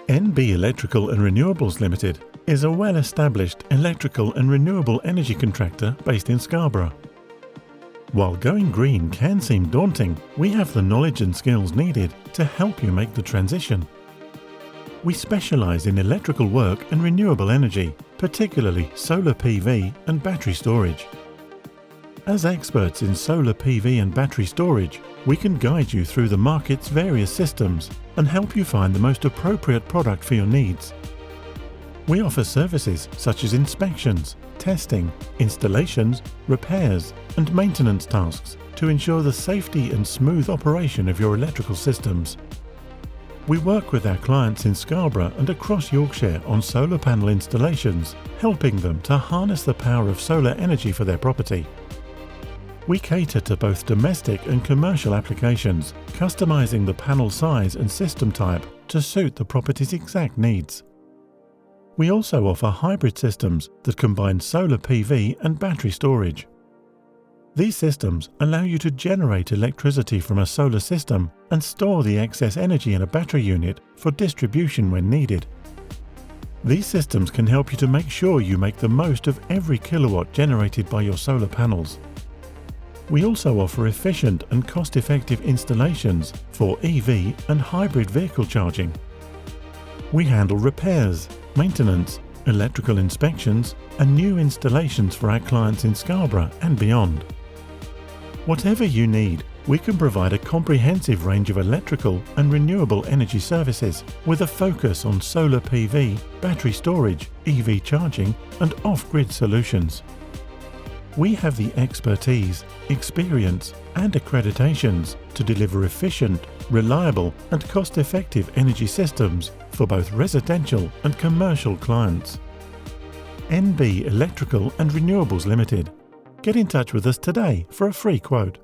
NB Electrical and Renewables Ltd is a well-established electrical and renewable energy contractor based in Scarborough. While going green can seem daunting, we have the knowledge and skills needed to help you make the transition. We specialise in electrical work and renewable energy, particularly solar PV and battery storage. As experts in solar PV and battery storage, we can guide you through the market's various systems and help you find the most appropriate product for your needs. We offer services such as inspections, testing, installations, repairs and maintenance tasks to ensure the safety and smooth operation of your electrical systems. We work with our clients in Scarborough and across Yorkshire on solar panel installations, helping them to harness the power of solar energy for their property. We cater to both domestic and commercial applications, customizing the panel size and system type to suit the property's exact needs. We also offer hybrid systems that combine solar PV and battery storage. These systems allow you to generate electricity from a solar system and store the excess energy in a battery unit for distribution when needed. These systems can help you to make sure you make the most of every kilowatt generated by your solar panels. We also offer efficient and cost-effective installations for EV and hybrid vehicle charging. We handle repairs, maintenance, electrical inspections and new installations for our clients in Scarborough and beyond. Whatever you need, we can provide a comprehensive range of electrical and renewable energy services with a focus on solar PV, battery storage, EV charging and off-grid solutions. We have the expertise, experience and accreditations to deliver efficient, reliable and cost-effective energy systems for both residential and commercial clients. NB Electrical and Renewables Ltd. Get in touch with us today for a free quote.